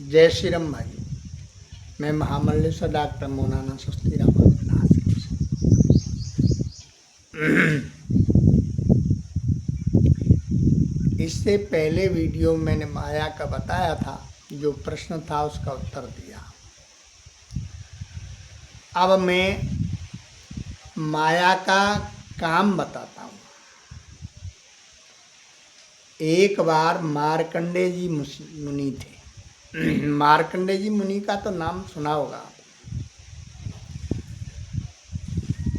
जय श्री राम भाई। मैं महामल्लेश्वर डॉक्टर मौलाना सस्ती रामा। इससे पहले वीडियो में मैंने माया का बताया था, जो प्रश्न था उसका उत्तर दिया। अब मैं माया का काम बताता हूँ। एक बार मार्कंडे जी मुनि थे। मार्कंडे जी मुनि का तो नाम सुना होगा।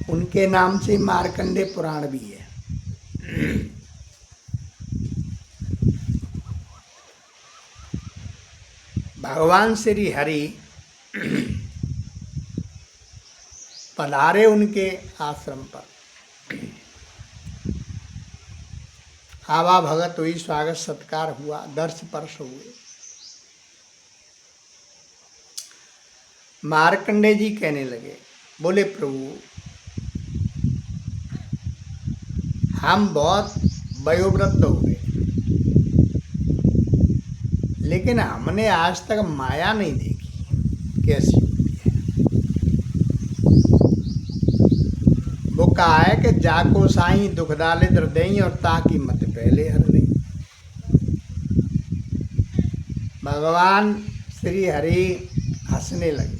उनके नाम से मार्कंडे पुराण भी है। भगवान श्री हरि पधारे उनके आश्रम पर। आवा भगत हुई, स्वागत सत्कार हुआ, दर्श स्पर्श हुए। मार्कंडे जी कहने लगे, बोले प्रभु, हम बहुत वयोवृद्ध हो गए, लेकिन हमने आज तक माया नहीं देखी, कैसी होती है। वो कहा है कि जाको साई दुख डाले हृदय और ताकि मत पहले हर नहीं। भगवान श्री हरि हंसने लगे,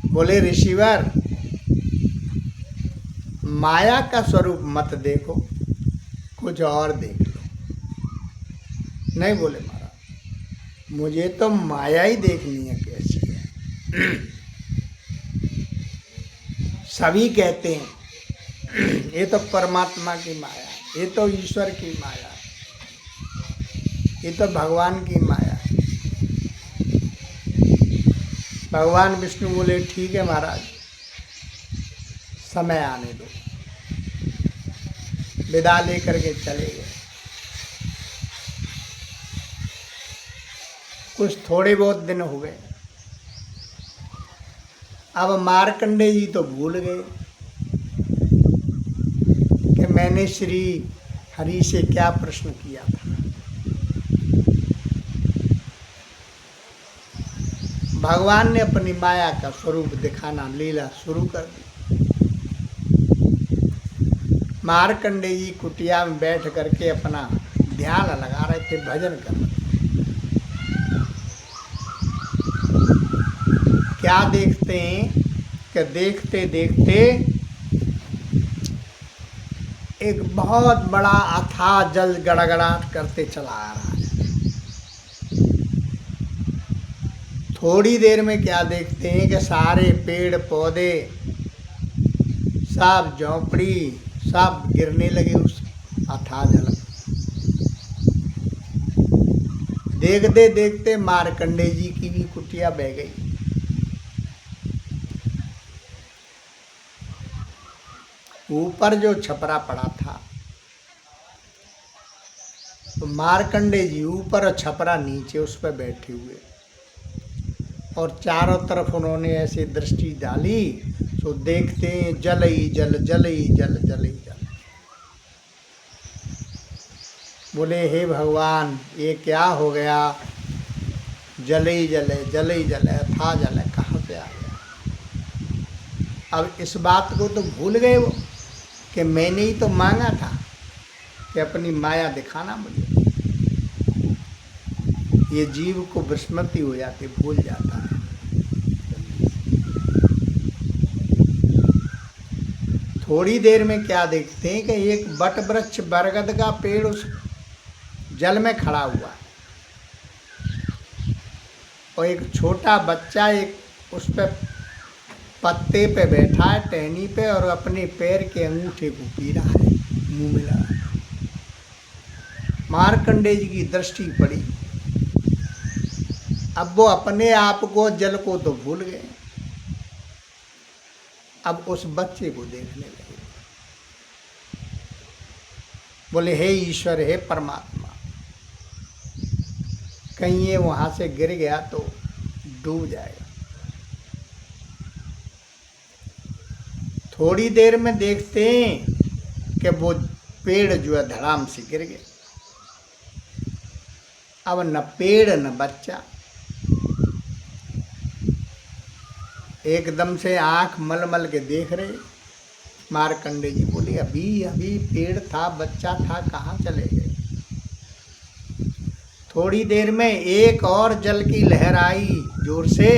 बोले ऋषिवर, माया का स्वरूप मत देखो, कुछ और देख लो। नहीं बोले महाराज, मुझे तो माया ही देखनी है कैसी है। सभी कहते हैं ये तो परमात्मा की माया है, ये तो ईश्वर की माया है, ये तो भगवान की माया है। भगवान विष्णु बोले ठीक है महाराज, समय आने दो। विदा लेकर के चले गए। कुछ थोड़े बहुत दिन हो गए। अब मार्कंडे जी तो भूल गए कि मैंने श्री हरि से क्या प्रश्न किया था। भगवान ने अपनी माया का स्वरूप दिखाना लीला शुरू कर दी। मार्कंडे जी कुटिया में बैठ करके अपना ध्यान लगा रहे थे, भजन कर रहे थे। क्या देखते हैं कि देखते देखते एक बहुत बड़ा अथाह जल गड़गड़ाहट करते चला आ रहा है। थोड़ी देर में क्या देखते हैं कि सारे पेड़ पौधे, सब झोंपड़ी, सब गिरने लगे उस अथाह जल। देखते देखते मार्कंडे जी की भी कुटिया बह गई। ऊपर जो छपरा पड़ा था, तो मार्कंडे जी ऊपर और छपरा नीचे उस पर बैठे हुए, और चारों तरफ उन्होंने ऐसे दृष्टि डाली तो देखते हैं जल ही जल, जल ही जल, जल ही जल। बोले हे भगवान, ये क्या हो गया? जल ही जल है, जल ही जल है, था जल है, कहाँ से आ गया? अब इस बात को तो भूल गए वो कि मैंने ही तो मांगा था कि अपनी माया दिखाना मुझे। ये जीव को विस्मृति हो जाती, भूल जाता है। थोड़ी देर में क्या देखते हैं कि एक बट वृक्ष बरगद का पेड़ उस जल में खड़ा हुआ है, और एक छोटा बच्चा एक उस पे पत्ते पे बैठा है, टहनी पे, और अपने पैर के अंगूठे को पी रहा है, मुंह में लगा। मार्कंडे जी की दृष्टि पड़ी। अब वो अपने आप को, जल को तो भूल गए, अब उस बच्चे को देखने लगे। बोले हे ईश्वर, हे परमात्मा, कहीं ये वहां से गिर गया तो डूब जाएगा। थोड़ी देर में देखते हैं कि वो पेड़ जो है धड़ाम से गिर गया। अब न पेड़ न बच्चा, एकदम से आंख मल मल के देख रहे। मार्कंडे जी बोले अभी अभी पेड़ था, बच्चा था, कहाँ चले गए। थोड़ी देर में एक और जल की लहर आई जोर से,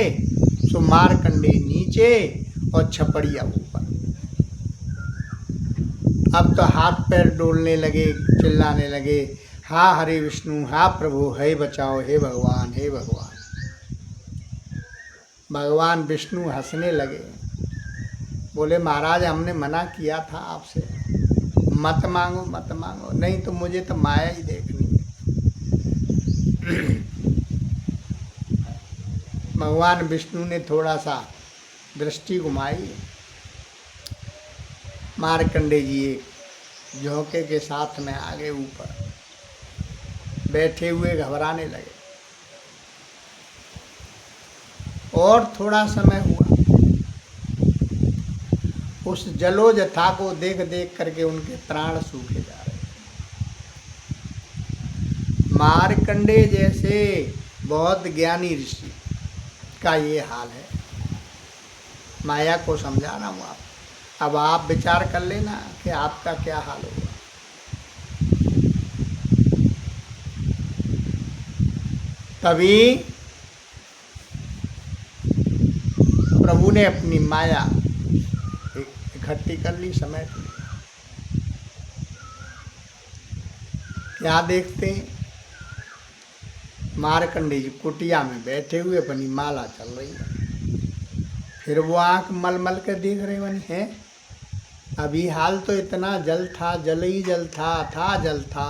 सो मार्कंडे नीचे और छपड़िया ऊपर। अब तो हाथ पैर डोलने लगे, चिल्लाने लगे, हा हरे विष्णु, हा प्रभु, हे बचाओ, हे भगवान, हे भगवान। भगवान विष्णु हंसने लगे, बोले महाराज हमने मना किया था आपसे, मत मांगो मत मांगो, नहीं तो मुझे तो माया ही देखनी है। भगवान विष्णु ने थोड़ा सा दृष्टि घुमाई। मार्कंडे जी एक झोंके के साथ में आगे ऊपर बैठे हुए घबराने लगे। और थोड़ा समय हुआ, उस जलोजथा को देख देख करके उनके प्राण सूखे जा रहे। मार्कंडे जैसे बहुत ज्ञानी ऋषि का ये हाल है। माया को समझा रहा हूँ आप, अब आप विचार कर लेना कि आपका क्या हाल होगा। तभी प्रभु ने अपनी माया इकट्ठी कर ली, समेट ली। क्या देखते हैं, मार्कंडे जी कुटिया में बैठे हुए अपनी माला चल रही है। फिर वो आंख मल मल कर देख रहे बनी है, अभी हाल तो इतना जल था, जल ही जल था जल था,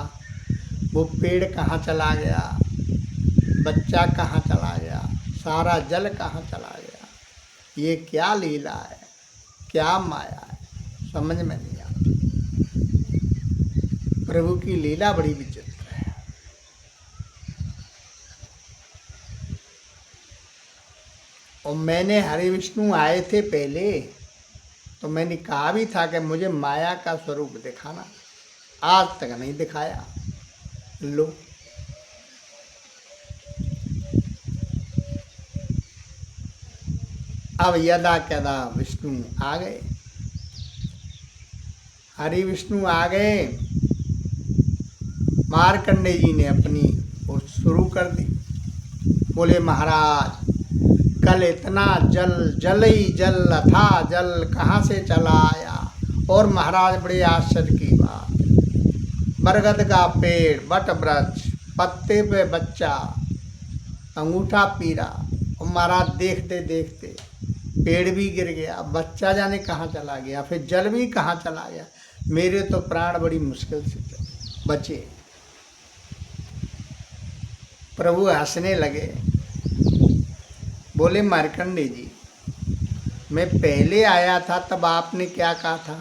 वो पेड़ कहाँ चला गया, बच्चा कहाँ चला गया, सारा जल कहाँ चला गया। ये क्या लीला है, क्या माया है, समझ में नहीं आती। प्रभु की लीला बड़ी विचित्र है। और मैंने हरे विष्णु आए थे पहले, तो मैंने कहा भी था कि मुझे माया का स्वरूप दिखाना, आज तक नहीं दिखाया। लो अब यदा कदा विष्णु आ गए, हरि विष्णु आ गए। मार्कंडे जी ने अपनी वो शुरू कर दी। बोले महाराज कल इतना जल, जल ही जल, अथा जल कहाँ से चला आया। और महाराज बड़े आश्चर्य की बात, बरगद का पेड़, बट वृक्ष, पत्ते पे बच्चा, अंगूठा पीरा। और महाराज देखते देखते पेड़ भी गिर गया, बच्चा जाने कहाँ चला गया, फिर जल भी कहाँ चला गया। मेरे तो प्राण बड़ी मुश्किल से बचे। प्रभु हंसने लगे, बोले मार्कंडे जी मैं पहले आया था तब आपने क्या कहा था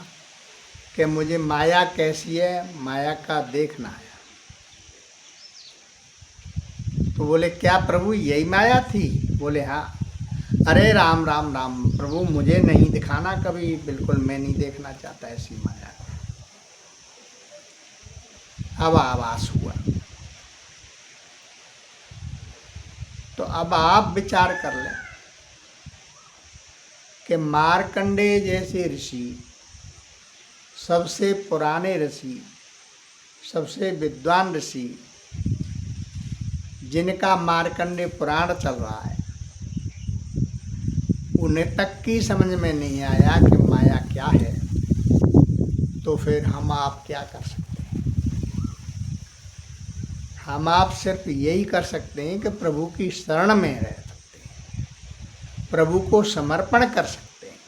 कि मुझे माया कैसी है, माया का देखना है। तो बोले क्या प्रभु यही माया थी। बोले हाँ। अरे राम राम राम प्रभु, मुझे नहीं दिखाना कभी, बिल्कुल मैं नहीं देखना चाहता ऐसी माया। अब आवास हुआ। तो अब आप विचार कर लें कि मार्कंडे जैसे ऋषि, सबसे पुराने ऋषि, सबसे विद्वान ऋषि, जिनका मार्कंडे पुराण चल रहा है, उन्हें तक की समझ में नहीं आया कि माया क्या है, तो फिर हम आप क्या कर सकते हैं। हम आप सिर्फ यही कर सकते हैं कि प्रभु की शरण में रह सकते हैं, प्रभु को समर्पण कर सकते हैं।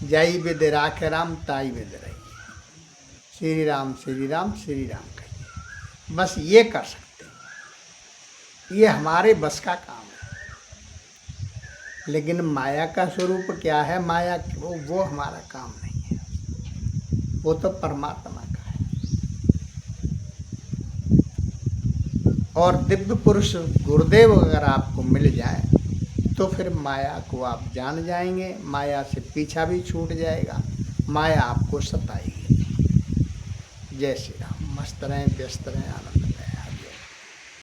जय विद राखे राम ताई विद रही, श्री राम श्री राम श्री राम कहिए, बस ये कर सकते हैं। ये हमारे बस का काम है। लेकिन माया का स्वरूप क्या है, माया वो हमारा काम नहीं है, वो तो परमात्मा का है। और दिव्य पुरुष गुरुदेव अगर आपको मिल जाए तो फिर माया को आप जान जाएंगे, माया से पीछा भी छूट जाएगा, माया आपको सताएगी। जय श्री राम। मस्त रहें, व्यस्त रहें, आनंद रहें।